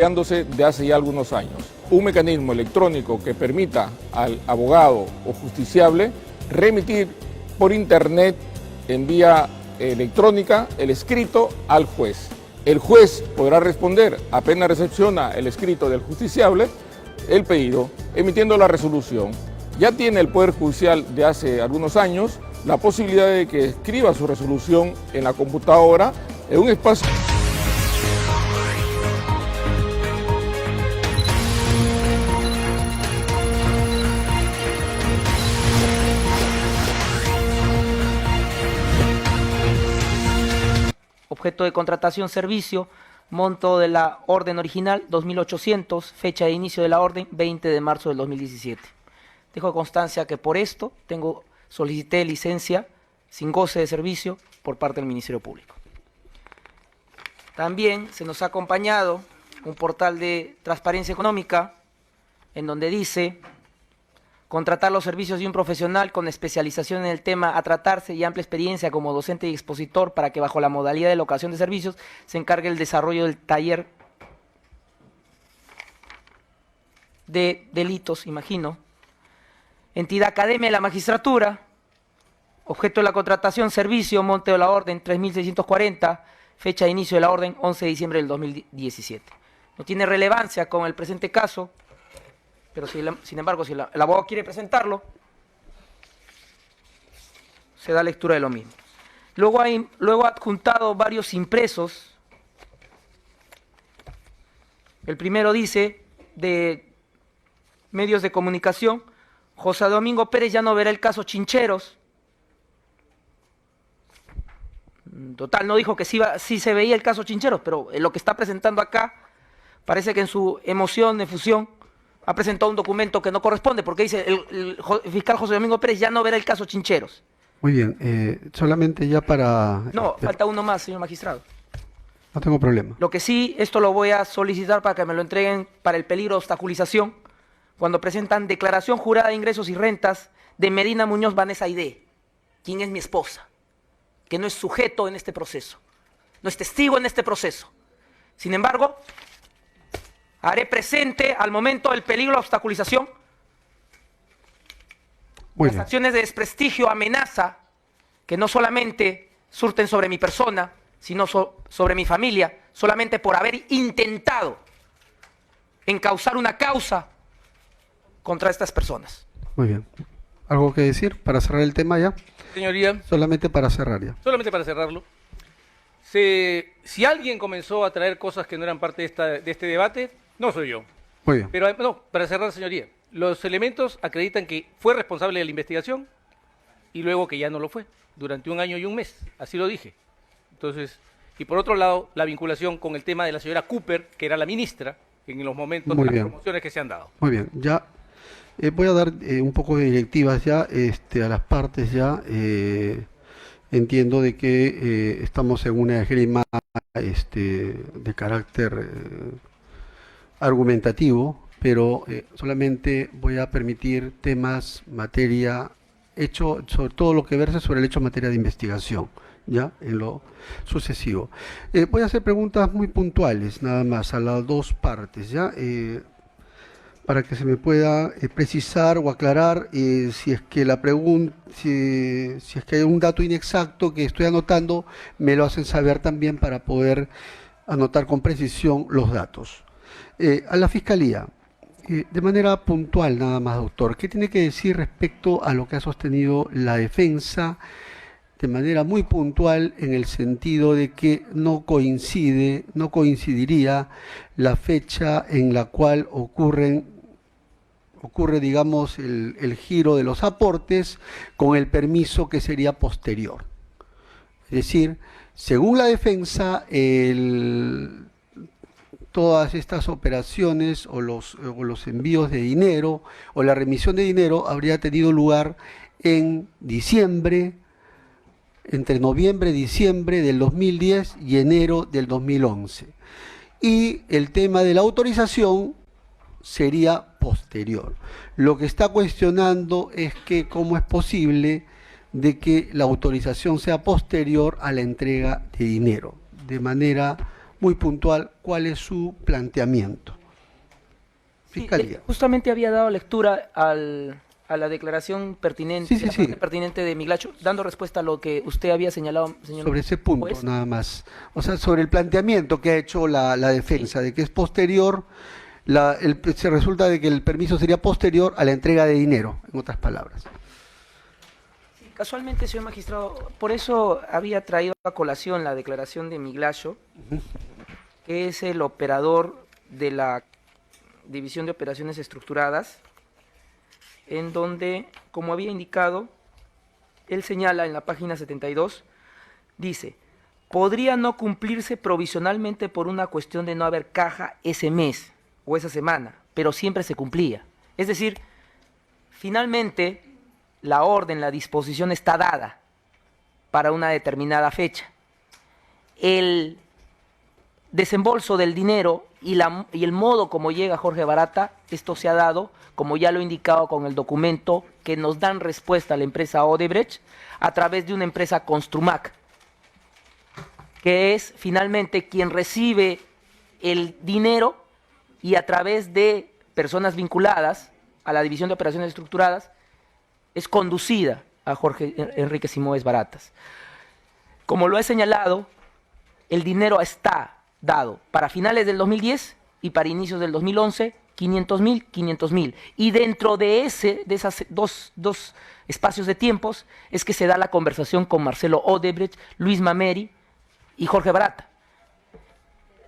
creándose de hace ya algunos años. Un mecanismo electrónico que permita al abogado o justiciable remitir por internet en vía electrónica el escrito al juez. El juez podrá responder, apenas recepciona el escrito del justiciable, el pedido, emitiendo la resolución. Ya tiene el Poder Judicial de hace algunos años la posibilidad de que escriba su resolución en la computadora en un espacio. Objeto de contratación servicio, monto de la orden original 2.800, fecha de inicio de la orden 20 de marzo del 2017. Dejo constancia que por esto solicité licencia sin goce de servicio por parte del Ministerio Público. También se nos ha acompañado un portal de transparencia económica en donde dice: contratar los servicios de un profesional con especialización en el tema a tratarse y amplia experiencia como docente y expositor para que bajo la modalidad de locación de servicios se encargue el desarrollo del taller de delitos, imagino. Entidad Academia de la Magistratura, objeto de la contratación, servicio, monte de la orden 3.640, fecha de inicio de la orden 11 de diciembre del 2017. No tiene relevancia con el presente caso, pero sin embargo, si el abogado quiere presentarlo, se da lectura de lo mismo. Luego ha adjuntado varios impresos. El primero dice, de medios de comunicación: José Domingo Pérez ya no verá el caso Chincheros. Total, no dijo que sí se veía el caso Chincheros, pero lo que está presentando acá parece que en su emoción, efusión, ha presentado un documento que no corresponde, porque dice el fiscal José Domingo Pérez ya no verá el caso Chincheros. Muy bien, solamente ya para... No, falta uno más, señor magistrado. No tengo problema. Lo que sí, esto lo voy a solicitar para que me lo entreguen para el peligro de obstaculización, cuando presentan declaración jurada de ingresos y rentas de Medina Muñoz Vanessa Aide, quien es mi esposa, que no es sujeto en este proceso, no es testigo en este proceso. Sin embargo, haré presente al momento del peligro de obstaculización las acciones de desprestigio, amenaza, que no solamente surten sobre mi persona, sino sobre mi familia, solamente por haber intentado encauzar una causa contra estas personas. Muy bien. ¿Algo que decir para cerrar el tema ya? Señoría. Solamente para cerrar ya. Solamente para cerrarlo. Si alguien comenzó a traer cosas que no eran parte de este debate, no soy yo. Muy bien. Pero no, para cerrar, señoría, los elementos acreditan que fue responsable de la investigación y luego que ya no lo fue, durante 1 año y 1 mes, así lo dije. Entonces, y por otro lado, la vinculación con el tema de la señora Cooper, que era la ministra, en los momentos de las promociones que se han dado. Muy bien, ya voy a dar un poco de directivas ya a las partes ya. Entiendo de que estamos en una esgrima de carácter argumentativo, pero solamente voy a permitir temas, materia, hecho, sobre todo lo que verse sobre el hecho en materia de investigación, ya en lo sucesivo. Voy a hacer preguntas muy puntuales, nada más, a las dos partes, ya, para que se me pueda precisar o aclarar si es que la pregunta, si es que hay un dato inexacto que estoy anotando, me lo hacen saber también para poder anotar con precisión los datos. A la Fiscalía, de manera puntual nada más, doctor, ¿qué tiene que decir respecto a lo que ha sostenido la defensa de manera muy puntual, en el sentido de que no coincidiría la fecha en la cual ocurre, digamos, el giro de los aportes con el permiso que sería posterior? Es decir, según la defensa, todas estas operaciones o los envíos de dinero o la remisión de dinero habría tenido lugar en diciembre, entre noviembre y diciembre del 2010 y enero del 2011. Y el tema de la autorización sería posterior. Lo que está cuestionando es que cómo es posible de que la autorización sea posterior a la entrega de dinero, de manera muy puntual cuál es su planteamiento. Sí, Fiscalía. justamente había dado lectura a la declaración pertinente, Sí, sí, la sí. parte pertinente de Miglacho, dando respuesta a lo que usted había señalado, señor Sobre ese punto, juez. nada más. O sea, sobre el planteamiento que ha hecho la defensa, de que es posterior, se resulta de que el permiso sería posterior a la entrega de dinero, en otras palabras. Casualmente, señor magistrado, por eso había traído a colación la declaración de Miglacho, que es el operador de la División de Operaciones Estructuradas, en donde, como había indicado, él señala en la página 72, dice, podría no cumplirse provisionalmente por una cuestión de no haber caja ese mes o esa semana, pero siempre se cumplía. Es decir, finalmente la orden, la disposición está dada para una determinada fecha. El desembolso del dinero y el modo como llega Jorge Barata, esto se ha dado, como ya lo he indicado con el documento, que nos dan respuesta a la empresa Odebrecht a través de una empresa Construmac, que es finalmente quien recibe el dinero y a través de personas vinculadas a la División de Operaciones Estructuradas es conducida a Jorge Enrique Simoes Baratas. Como lo he señalado, el dinero está dado para finales del 2010 y para inicios del 2011, 500.000. Y dentro de esas dos espacios de tiempos es que se da la conversación con Marcelo Odebrecht, Luis Mameri y Jorge Barata.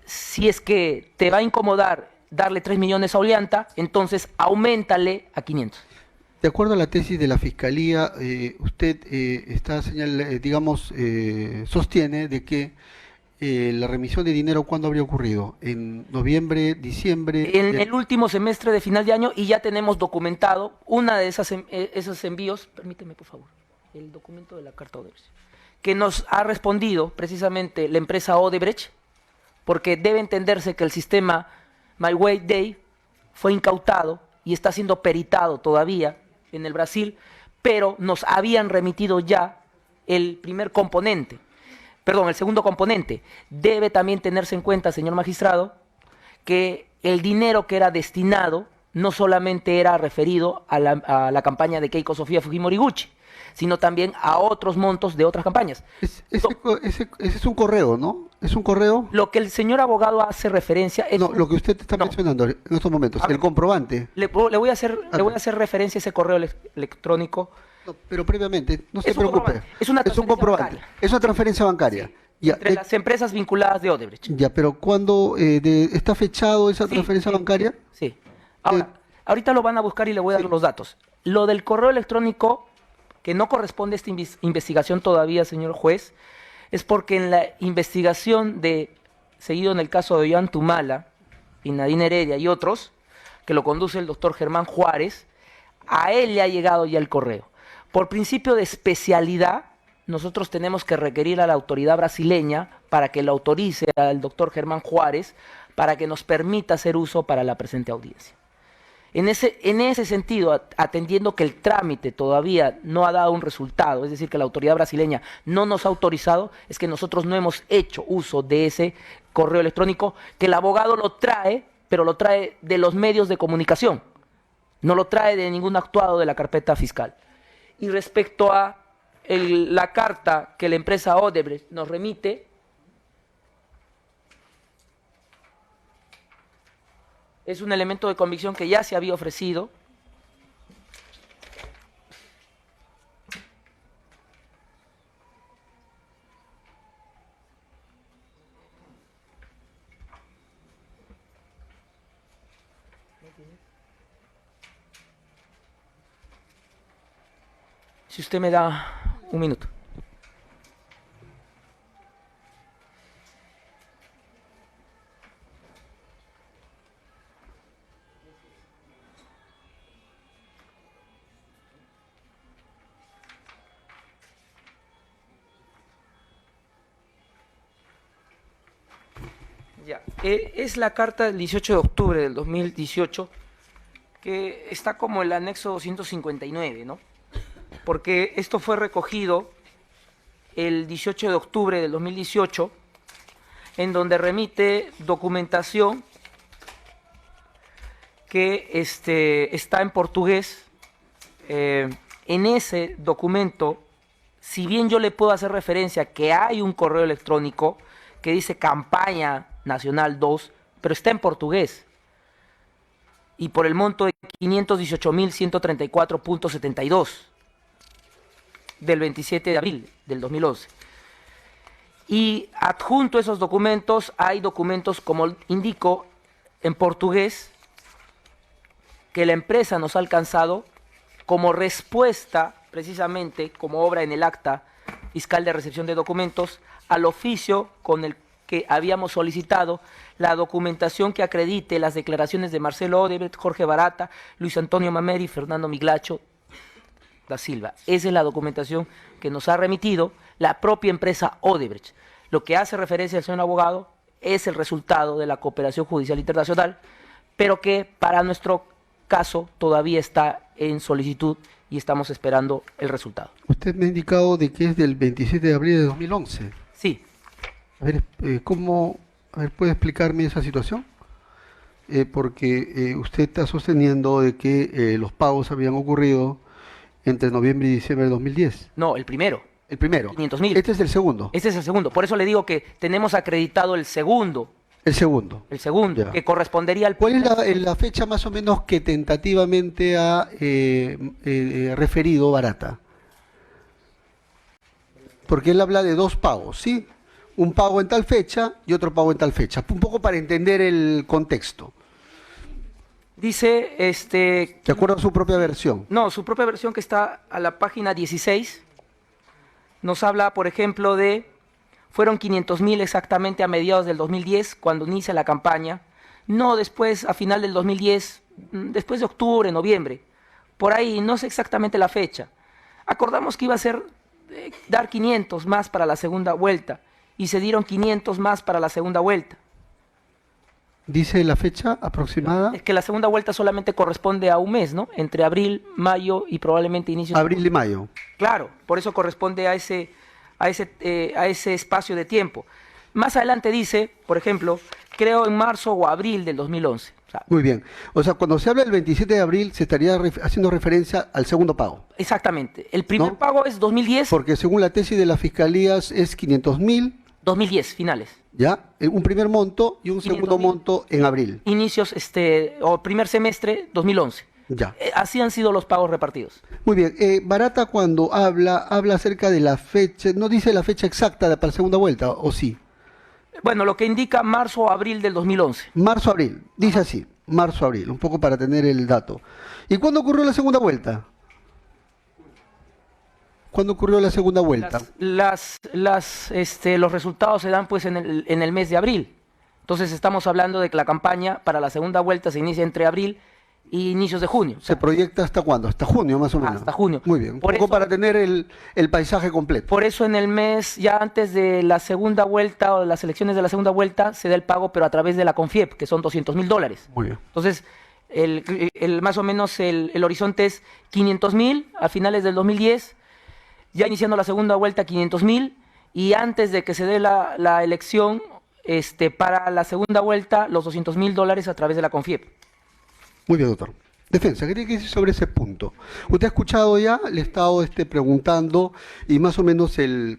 Si es que te va a incomodar darle 3 millones a Ollanta, entonces auméntale a 500. De acuerdo a la tesis de la Fiscalía, usted sostiene de que la remisión de dinero, ¿cuándo habría ocurrido? ¿En noviembre, diciembre? En el último semestre de final de año, y ya tenemos documentado una de esos envíos, permíteme por favor, el documento de la carta Odebrecht, que nos ha respondido precisamente la empresa Odebrecht, porque debe entenderse que el sistema My Way Day fue incautado y está siendo peritado todavía en el Brasil, pero nos habían remitido ya el segundo componente. Debe también tenerse en cuenta, señor magistrado, que el dinero que era destinado no solamente era referido a la campaña de Keiko Sofía Fujimori Gucci, sino también a otros montos de otras campañas. Ese es un correo, ¿no? ¿Es un correo? Lo que el señor abogado hace referencia es... No, lo que usted está mencionando en estos momentos, el comprobante. Le voy a hacer referencia a ese correo electrónico. No, pero previamente, no se Es un preocupe. comprobante. Es una transferencia comprobante. bancaria. Es una transferencia bancaria. Sí, Ya, entre las empresas vinculadas de Odebrecht. ya, pero ¿cuándo está fechado esa Sí, transferencia bancaria? Sí. Ahora, ahorita lo van a buscar y le voy a dar los datos. Lo del correo electrónico, que no corresponde a esta investigación todavía, señor juez, es porque en la investigación seguido en el caso de Ollanta Humala y Nadine Heredia y otros, que lo conduce el doctor Germán Juárez, a él le ha llegado ya el correo. Por principio de especialidad, nosotros tenemos que requerir a la autoridad brasileña para que lo autorice al doctor Germán Juárez para que nos permita hacer uso para la presente audiencia. En ese sentido, atendiendo que el trámite todavía no ha dado un resultado, es decir, que la autoridad brasileña no nos ha autorizado, es que nosotros no hemos hecho uso de ese correo electrónico, que el abogado lo trae, pero lo trae de los medios de comunicación, no lo trae de ningún actuado de la carpeta fiscal. Y respecto a la carta que la empresa Odebrecht nos remite, es un elemento de convicción que ya se había ofrecido. Si usted me da un minuto. Ya, es la carta del 18 de octubre del 2018, que está como el anexo 259, ¿no? Porque esto fue recogido el 18 de octubre del 2018 en donde remite documentación que está en portugués. En ese documento, si bien yo le puedo hacer referencia que hay un correo electrónico que dice Campaña Nacional 2, pero está en portugués, y por el monto de 518.134.72 del 27 de abril del 2011. Y adjunto a esos documentos hay documentos, como indico, en portugués, que la empresa nos ha alcanzado como respuesta, precisamente como obra en el acta fiscal de recepción de documentos, al oficio con el que habíamos solicitado la documentación que acredite las declaraciones de Marcelo Odebrecht, Jorge Barata, Luis Antonio Mameri y Fernando Miglacho da Silva. Esa es la documentación que nos ha remitido la propia empresa Odebrecht. Lo que hace referencia al señor abogado es el resultado de la cooperación judicial internacional, pero que para nuestro caso todavía está en solicitud y estamos esperando el resultado. Usted me ha indicado de que es del 27 de abril de 2011. Sí. A ver, ¿puede explicarme esa situación? Porque usted está sosteniendo de que los pagos habían ocurrido entre noviembre y diciembre de 2010. No, el primero. El primero. 500.000. Este es el segundo. Este es el segundo. Por eso le digo que tenemos acreditado el segundo. El segundo. El segundo, Ya. que correspondería al... ¿Cuál es la fecha más o menos que tentativamente ha referido Barata? Porque él habla de dos pagos, ¿sí? Un pago en tal fecha y otro pago en tal fecha. Un poco para entender el contexto. Dice, De acuerdo a su propia versión. no, su propia versión, que está a la página 16, nos habla, por ejemplo, fueron 500.000 exactamente a mediados del 2010, cuando inicia la campaña, no después, a final del 2010, después de octubre, noviembre, por ahí, no sé exactamente la fecha. Acordamos que iba a ser dar 500 más para la segunda vuelta, y se dieron 500 más para la segunda vuelta. ¿Dice la fecha aproximada? Es que la segunda vuelta solamente corresponde a un mes, ¿no? Entre abril, mayo y probablemente inicio. Abril y mayo. Claro, por eso corresponde a ese espacio de tiempo. Más adelante dice, por ejemplo, creo en marzo o abril del 2011. O sea, Muy bien. O sea, cuando se habla del 27 de abril, se estaría haciendo referencia al segundo pago. exactamente. El primer ¿No? pago es 2010, Porque según la tesis de las fiscalías es 500.000, 2010, finales. ¿ya? Un primer monto y un segundo 500.000. monto en abril. Inicios, o primer semestre 2011. Ya. Así han sido los pagos repartidos. Muy bien. Barata cuando habla acerca de la fecha, no dice la fecha exacta para la segunda vuelta, ¿o sí? Bueno, lo que indica marzo o abril del 2011. Marzo-abril, dice así, marzo-abril, un poco para tener el dato. ¿Y cuándo ocurrió la segunda vuelta? ¿Cuándo ocurrió la segunda vuelta? Los resultados se dan pues en el mes de abril. Entonces estamos hablando de que la campaña para la segunda vuelta se inicia entre abril y inicios de junio. ¿Se proyecta hasta cuándo? Hasta junio más o menos. Hasta junio. Muy bien, un Por poco eso- para tener el paisaje completo. Por eso en el mes, ya antes de la segunda vuelta o de las elecciones de la segunda vuelta, se da el pago, pero a través de la CONFIEP, que son $200.000. Muy bien. Entonces, más o menos el horizonte es 500.000 a finales del 2010, ya iniciando la segunda vuelta 500.000, y antes de que se dé la elección, para la segunda vuelta, los $200.000 a través de la CONFIEP. Muy bien, doctor. Defensa, ¿qué tiene que decir sobre ese punto? Usted ha escuchado ya, le he estado preguntando y más o menos de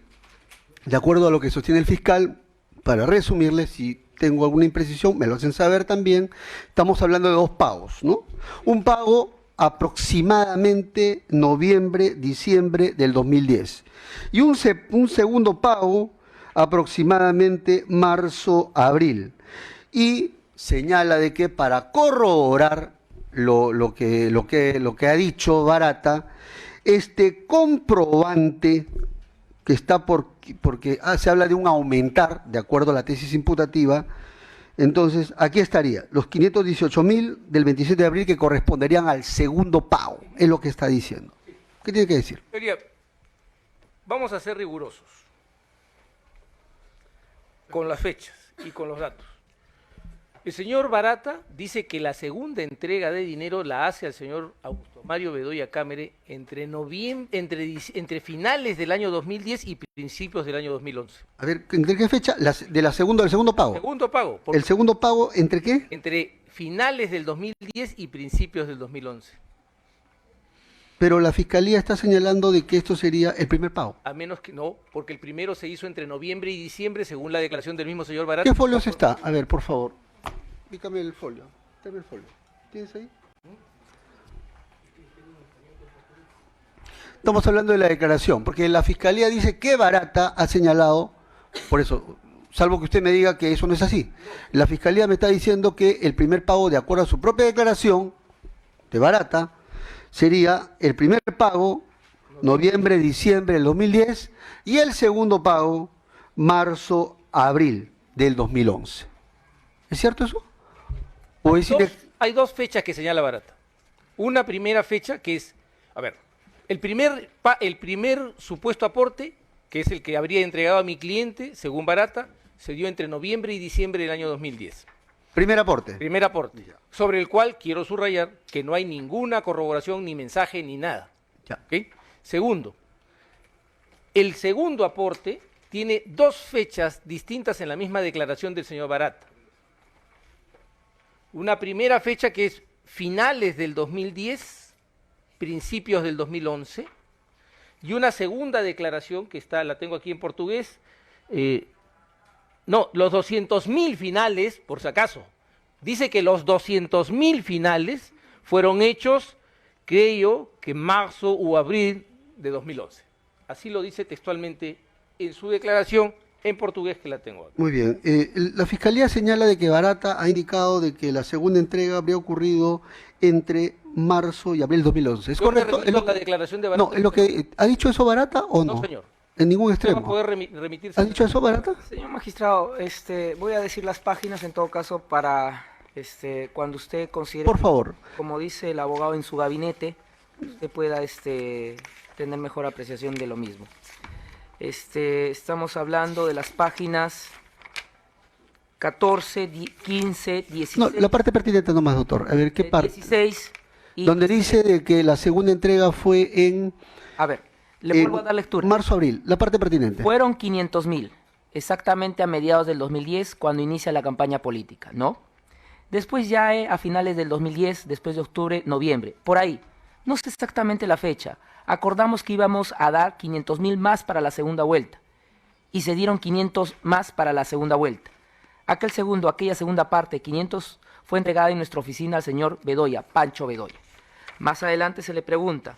acuerdo a lo que sostiene el fiscal, para resumirle, si tengo alguna imprecisión, me lo hacen saber también, estamos hablando de dos pagos, ¿no? Un pago aproximadamente noviembre, diciembre del 2010 y un segundo pago aproximadamente marzo, abril. Y señala de que para corroborar lo que ha dicho Barata, este comprobante que está porque se habla de un aumentar, de acuerdo a la tesis imputativa, entonces aquí estaría los 518.000 del 27 de abril que corresponderían al segundo pago, es lo que está diciendo. ¿Qué tiene que decir? Señoría, vamos a ser rigurosos con las fechas y con los datos. El señor Barata dice que la segunda entrega de dinero la hace al señor Augusto Mario Bedoya Cámara entre finales del año 2010 y principios del año 2011. A ver, ¿entre qué fecha? Del segundo pago. Segundo pago. ¿El segundo pago entre qué? Entre finales del 2010 y principios del 2011. Pero la Fiscalía está señalando de que esto sería el primer pago. A menos que no, porque el primero se hizo entre noviembre y diciembre, según la declaración del mismo señor Barata. ¿Qué folios está? A ver, por favor. Pícame el folio. Dame el folio. ¿Tienes ahí? Estamos hablando de la declaración, porque la Fiscalía dice que Barata ha señalado, por eso, salvo que usted me diga que eso no es así. La Fiscalía me está diciendo que el primer pago, de acuerdo a su propia declaración de Barata, sería el primer pago, noviembre-diciembre del 2010, y el segundo pago, marzo-abril del 2011. ¿Es cierto eso? ¿O es Hay dos fechas que señala Barata. Una primera fecha que es, a ver, el primer supuesto aporte, que es el que habría entregado a mi cliente, según Barata, se dio entre noviembre y diciembre del año 2010. primer aporte? Primer aporte, sobre el cual quiero subrayar que no hay ninguna corroboración, ni mensaje, ni nada. Ya. ¿Ok? Segundo, el segundo aporte tiene dos fechas distintas en la misma declaración del señor Barata. Una primera fecha que es finales del 2010, principios del 2011, y una segunda declaración que la tengo aquí en portugués, los 200.000 finales, por si acaso, dice que los 200.000 finales fueron hechos, creo que marzo o abril de 2011. Así lo dice textualmente en su declaración en portugués, que la tengo aquí. Muy bien. La Fiscalía señala de que Barata ha indicado de que la segunda entrega habría ocurrido entre marzo y abril de 2011. ¿Es Yo me correcto? remito a la declaración de Barata. No, ¿es lo que ha dicho eso Barata o no? No, señor. En ningún No va a extremo. poder remitirse. ¿Ha dicho eso Barata? Señor magistrado, voy a decir las páginas en todo caso para cuando usted considere, Por favor. como dice el abogado en su gabinete, usted pueda tener mejor apreciación de lo mismo. Estamos hablando de las páginas 14, 15, 16. No, la parte pertinente nomás, doctor. A ver, ¿qué parte? 16 y... Donde dice de que la segunda entrega fue en... A ver, le vuelvo a dar lectura. Marzo-abril, la parte pertinente. Fueron 500.000, exactamente a mediados del 2010, cuando inicia la campaña política, ¿no? Después ya a finales del 2010, después de octubre, noviembre, por ahí. No sé exactamente la fecha. Acordamos que íbamos a dar 500.000 más para la segunda vuelta. Y se dieron 500 más para la segunda vuelta. Aquella segunda parte, 500, fue entregada en nuestra oficina al señor Bedoya, Pancho Bedoya. Más adelante se le pregunta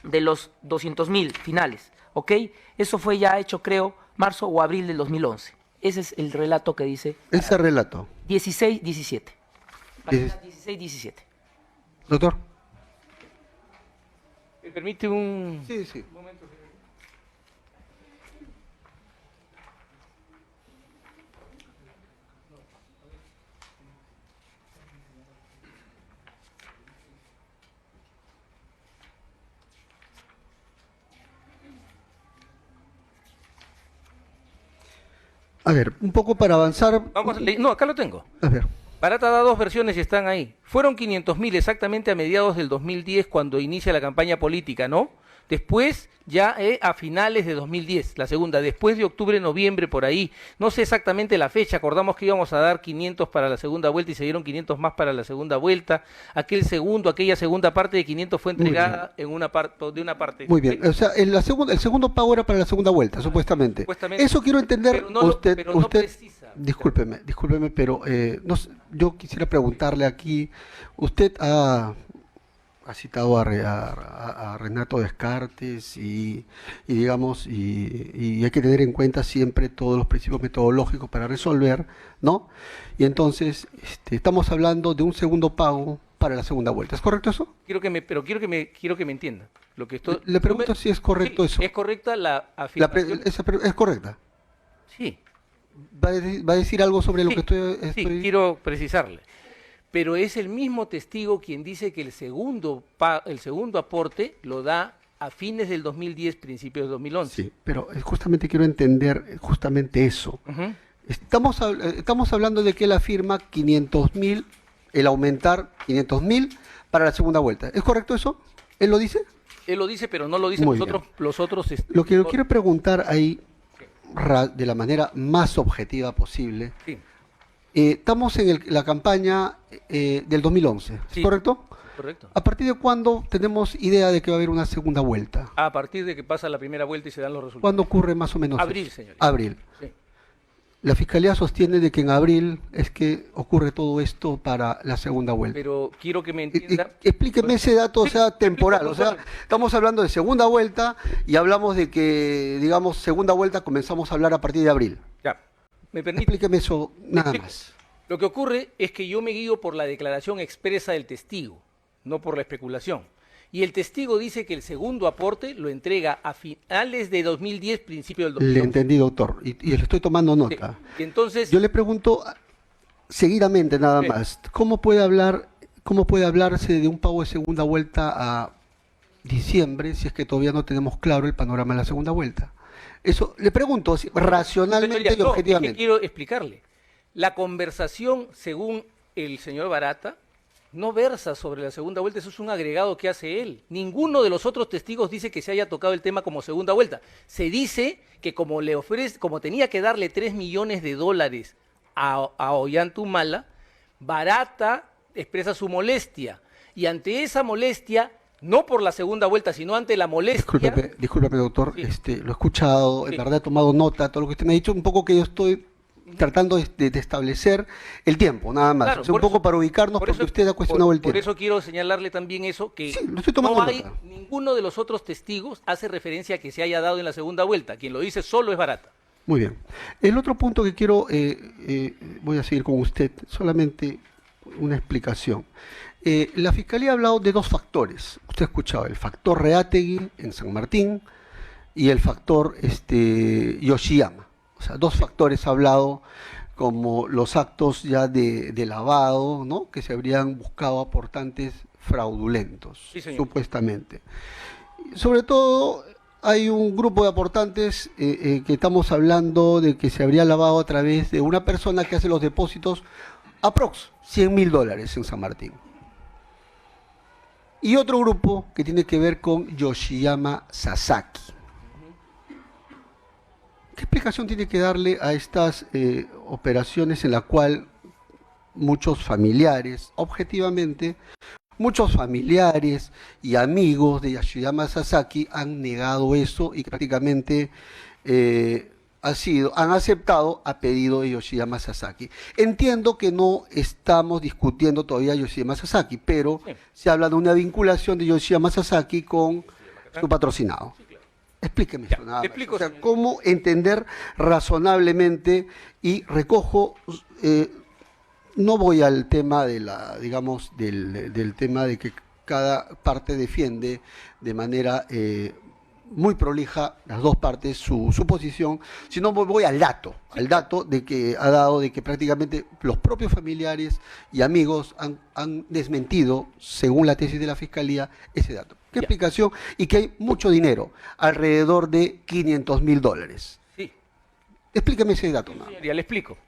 de los 200.000 finales, ¿ok? Eso fue ya hecho, creo, marzo o abril del 2011. Ese es el relato que dice Ese relato. 16-17. Páginas 16-17. Doctor. ¿Me permite un Sí. momento? A ver, un poco para avanzar. No, acá lo tengo. A ver. Barata da dos versiones y están ahí. Fueron 500.000 exactamente a mediados del 2010 cuando inicia la campaña política, ¿no? Después ya a finales de 2010, la segunda, después de octubre, noviembre, por ahí. No sé exactamente la fecha, acordamos que íbamos a dar 500 para la segunda vuelta y se dieron 500 más para la segunda vuelta. Aquella segunda parte de 500 fue entregada de una parte. Muy bien, o sea, el segundo pago era para la segunda vuelta, supuestamente. Supuestamente. Eso quiero entender. Pero no usted, precisa. discúlpeme, pero yo quisiera preguntarle aquí, usted ha citado a Renato Descartes y digamos, y hay que tener en cuenta siempre todos los principios metodológicos para resolver, ¿no? Y entonces, estamos hablando de un segundo pago para la segunda vuelta, ¿es correcto eso? Quiero que me entienda. Le pregunto si es correcto eso. ¿Es correcta la afirmación? ¿Es correcta? Sí. ¿Va a decir algo sobre lo que estoy...? Sí, quiero precisarle. Pero es el mismo testigo quien dice que el segundo aporte lo da a fines del 2010, principios del 2011. Sí, pero justamente quiero entender justamente eso. Uh-huh. Estamos hablando de que él afirma 500.000, el aumentar 500.000 para la segunda vuelta. ¿Es correcto eso? ¿Él lo dice? Él lo dice, pero no lo dicen Muy los otros. Lo que yo quiero preguntar ahí, de la manera más objetiva posible, Sí, estamos en la campaña del 2011, ¿es Sí. correcto? correcto. ¿A partir de cuándo tenemos idea de que va a haber una segunda vuelta? A partir de que pasa la primera vuelta y se dan los resultados. ¿Cuándo ocurre más o menos Abril, eso? señorita. Abril. Sí. La Fiscalía sostiene de que en abril es que ocurre todo esto para la segunda vuelta. Pero quiero que me entienda. Explíqueme ese dato, o Sí, sea, te temporal. explico O sea, puntualmente. estamos hablando de segunda vuelta y hablamos de que, digamos, segunda vuelta comenzamos a hablar a partir de abril. Ya, me permite. Explíqueme eso nada explico. más. Lo que ocurre es que yo me guío por la declaración expresa del testigo, no por la especulación. Y el testigo dice que el segundo aporte lo entrega a finales de 2010, principio del Le 2011. entendí, doctor, y le estoy tomando Sí. nota. Y entonces, Yo le pregunto seguidamente nada Sí. más, cómo puede hablarse de un pago de segunda vuelta a diciembre si es que todavía no tenemos claro el panorama de la segunda vuelta? Eso le pregunto así, racionalmente señoría, y no, es que objetivamente. quiero explicarle. La conversación, según el señor Barata, no versa sobre la segunda vuelta, eso es un agregado que hace él. Ninguno de los otros testigos dice que se haya tocado el tema como segunda vuelta. Se dice que como tenía que darle 3 millones de dólares a Ollantumala, Barata expresa su molestia. Y ante esa molestia, no por la segunda vuelta, sino ante la molestia. Discúlpeme, doctor, Sí. lo he escuchado, en Sí. verdad he tomado nota, todo lo que usted me ha dicho, un poco que yo estoy tratando de establecer el tiempo, nada más. Claro, O sea, un por poco eso- para ubicarnos, por porque eso- usted ha cuestionado el Por tiempo. eso quiero señalarle también eso, que Sí, lo estoy tomando no hay, nota. ninguno de los otros testigos hace referencia a que se haya dado en la segunda vuelta. Quien lo dice solo es Barata. Muy bien. El otro punto que quiero, voy a seguir con usted, solamente una explicación. La Fiscalía ha hablado de dos factores. Usted ha escuchado el factor Reategui en San Martín y el factor Yoshiyama. O sea, dos factores ha hablado como los actos ya de lavado, ¿no? Que se habrían buscado aportantes fraudulentos, Sí, señor. supuestamente. Sobre todo hay un grupo de aportantes que estamos hablando de que se habría lavado a través de una persona que hace los depósitos aprox $100.000 en San Martín. Y otro grupo que tiene que ver con Yoshiyama Sasaki. ¿Qué explicación tiene que darle a estas operaciones en la cual muchos familiares, objetivamente, muchos familiares y amigos de Yoshiyama Sasaki han negado eso y que prácticamente han aceptado a pedido de Yoshiyama Sasaki? Entiendo que no estamos discutiendo todavía Yoshiyama Sasaki, pero Sí. se habla de una vinculación de Yoshiyama Sasaki con su patrocinado. Explíqueme Ya, eso nada más. explico, O sea, señor. cómo entender razonablemente y recojo, no voy al tema de digamos, del tema de que cada parte defiende de manera muy prolija, las dos partes, su posición, sino voy al dato de que ha dado de que prácticamente los propios familiares y amigos han desmentido, según la tesis de la Fiscalía, ese dato. ¿Qué Ya. explicación? Y que hay mucho dinero, alrededor de $500.000. Sí, Explíqueme ese dato. ¿No? señoría, le explico.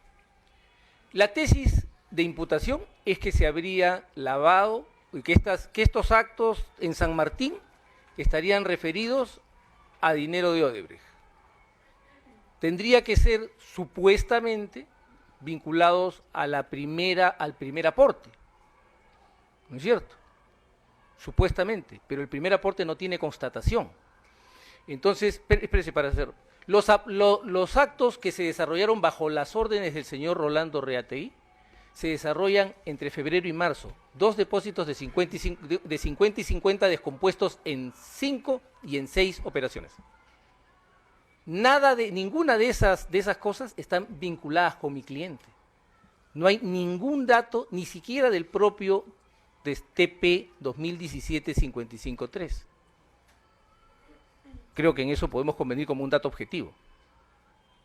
La tesis de imputación es que se habría lavado y que estos actos en San Martín estarían referidos a dinero de Odebrecht. Tendría que ser supuestamente vinculados a al primer aporte. ¿No es cierto? Supuestamente, pero el primer aporte no tiene constatación. Entonces, espérese para hacer. Los actos que se desarrollaron bajo las órdenes del señor Rolando Reategui se desarrollan entre febrero y marzo. 2 depósitos de 50 y 50 descompuestos en 5 y en 6 operaciones. Ninguna de esas cosas están vinculadas con mi cliente. No hay ningún dato, ni siquiera del propio TP 2017-553. Creo que en eso podemos convenir como un dato objetivo.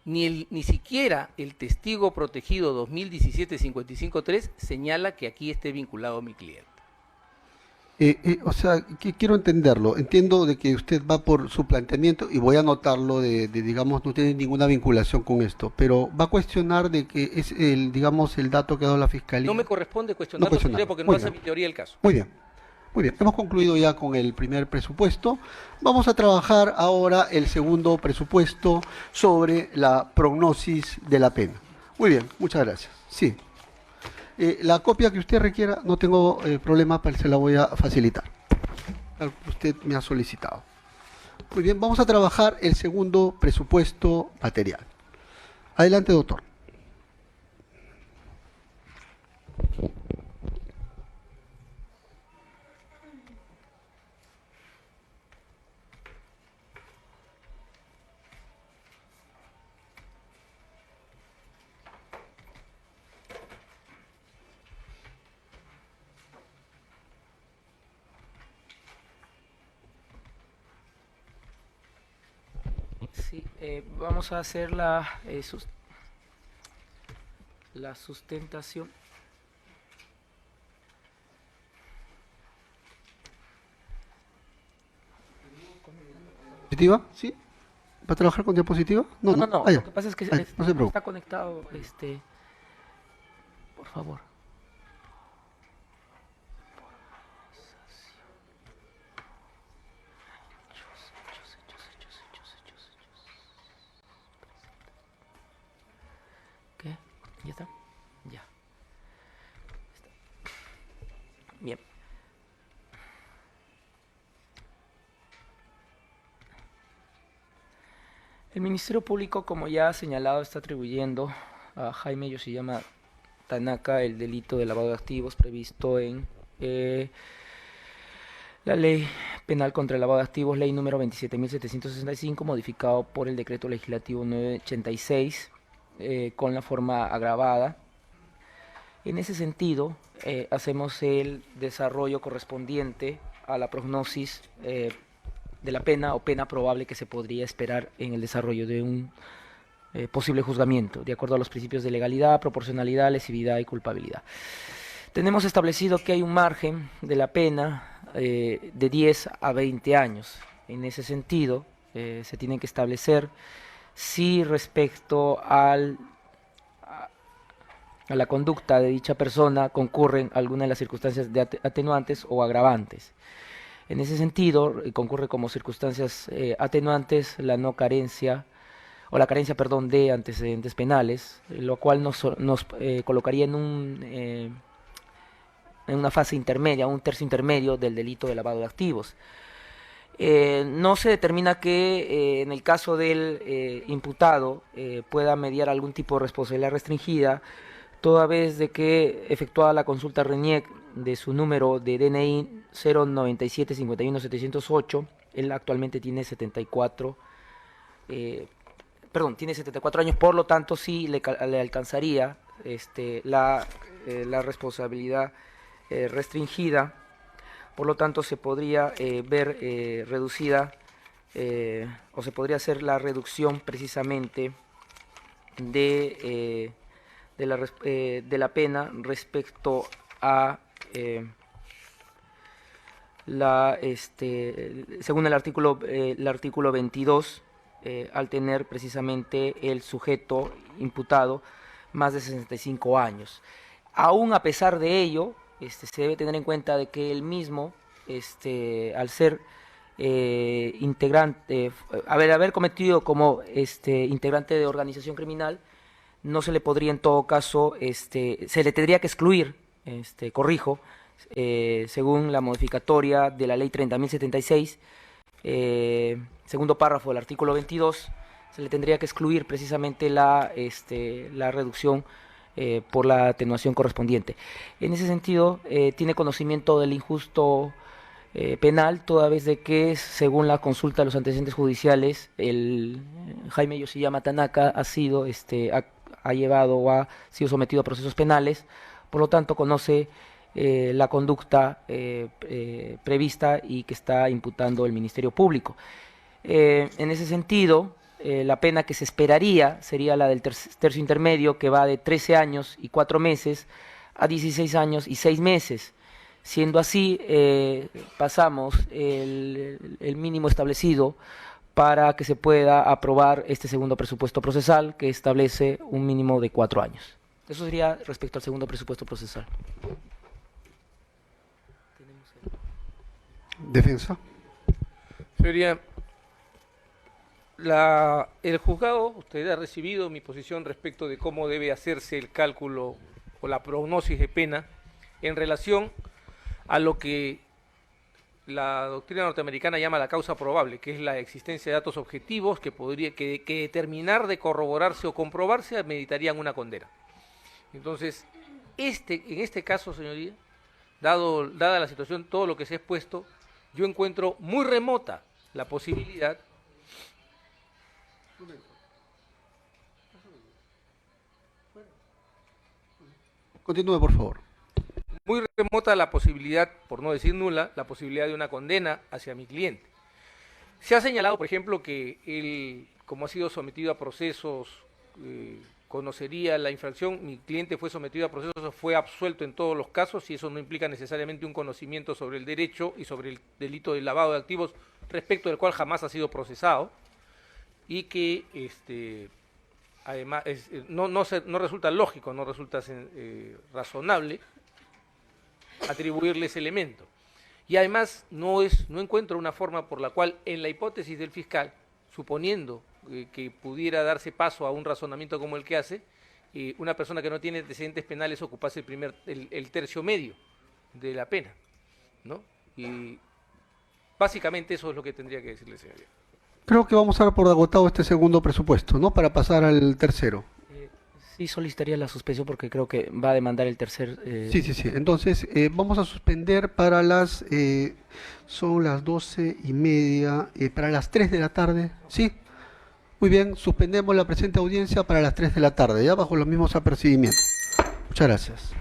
Ni siquiera el testigo protegido 2017-553 señala que aquí esté vinculado mi cliente. O sea, que quiero entenderlo. Entiendo de que usted va por su planteamiento y voy a anotarlo digamos, no tiene ninguna vinculación con esto, pero va a cuestionar de que es el, digamos, el dato que ha dado la Fiscalía. No me corresponde No cuestionarlo, cuestionarlo. señoría, porque no Muy hace bien. mi teoría el caso. Muy bien. Muy bien, hemos concluido ya con el primer presupuesto. Vamos a trabajar ahora el segundo presupuesto sobre la prognosis de la pena. Muy bien, muchas gracias. Sí. La copia que usted requiera, no tengo problema, pero se la voy a facilitar. Tal que usted me ha solicitado. Muy bien, vamos a trabajar el segundo presupuesto material. Adelante, doctor. Sí, vamos a hacer la sustentación. ¿Diapositiva? ¿Sí? ¿Va a trabajar con diapositiva? No, Ah, ya. lo que pasa es que Ah, no se preocupe. está conectado, por favor. ¿Qué? ¿Ya está? Ya. Bien. El Ministerio Público, como ya ha señalado, está atribuyendo a Jaime Yoshiyama Tanaka el delito de lavado de activos previsto en la Ley Penal contra el Lavado de Activos, Ley número 27.765, modificado por el Decreto Legislativo 986, con la forma agravada. En ese sentido, hacemos el desarrollo correspondiente a la prognosis de la pena o pena probable que se podría esperar en el desarrollo de un posible juzgamiento, de acuerdo a los principios de legalidad, proporcionalidad, lesividad y culpabilidad. Tenemos establecido que hay un margen de la pena de 10 a 20 años. En ese sentido, se tiene que establecer si respecto a la conducta de dicha persona concurren algunas de las circunstancias de atenuantes o agravantes. En ese sentido, concurre como circunstancias atenuantes la no carencia, o la carencia, perdón, de antecedentes penales, lo cual nos colocaría en una fase intermedia, un tercio intermedio del delito de lavado de activos. No se determina que en el caso del imputado pueda mediar algún tipo de responsabilidad restringida, toda vez de que efectuada la consulta RENIEC de su número de DNI 097-51-708, él actualmente tiene 74 años, por lo tanto sí le alcanzaría la responsabilidad restringida, por lo tanto se podría ver reducida o se podría hacer la reducción precisamente de la pena respecto a según el artículo 22, al tener precisamente el sujeto imputado más de 65 años. Aún a pesar de ello, se debe tener en cuenta de que el mismo, al ser integrante, haber cometido como integrante de organización criminal, no se le podría en todo caso, se le tendría que excluir, según la modificatoria de la ley 30.076, segundo párrafo del artículo 22, se le tendría que excluir precisamente la reducción por la atenuación correspondiente. En ese sentido, tiene conocimiento del injusto penal, toda vez de que, según la consulta de los antecedentes judiciales, el Jaime Yoshiyama Tanaka ha sido, ha llevado o ha sido sometido a procesos penales, por lo tanto conoce la conducta prevista y que está imputando el Ministerio Público. En ese sentido, la pena que se esperaría sería la del tercio intermedio, que va de 13 años y 4 meses a 16 años y 6 meses. Siendo así, pasamos el mínimo establecido para que se pueda aprobar este segundo presupuesto procesal, que establece un mínimo de 4 años. Eso sería respecto al segundo presupuesto procesal. Defensa. Señoría, el juzgado, usted ha recibido mi posición respecto de cómo debe hacerse el cálculo o la prognosis de pena en relación a lo que la doctrina norteamericana llama la causa probable, que es la existencia de datos objetivos que determinar de corroborarse o comprobarse meditarían una condena. Entonces, en este caso, señoría, dada la situación, todo lo que se ha expuesto, yo encuentro muy remota la posibilidad. Continúe, por favor. Muy remota la posibilidad, por no decir nula, la posibilidad de una condena hacia mi cliente. Se ha señalado, por ejemplo, que él, como ha sido sometido a procesos, conocería la infracción. Mi cliente fue sometido a procesos, fue absuelto en todos los casos, y eso no implica necesariamente un conocimiento sobre el derecho y sobre el delito de lavado de activos, respecto del cual jamás ha sido procesado, y que además no resulta lógico, no resulta razonable atribuirle ese elemento. Y además no encuentro una forma por la cual, en la hipótesis del fiscal, suponiendo que pudiera darse paso a un razonamiento como el que hace, una persona que no tiene antecedentes penales ocupase el tercio medio de la pena, ¿no? Y básicamente eso es lo que tendría que decirle, señoría. Creo que vamos a dar por agotado este segundo presupuesto, ¿no? Para pasar al tercero. Sí, solicitaría la suspensión porque creo que va a demandar el tercer... Sí. Entonces, vamos a suspender para son las 12:30, para las 3 de la tarde, ¿sí? Muy bien, suspendemos la presente audiencia para las 3 de la tarde, ya bajo los mismos apercibimientos. Muchas gracias.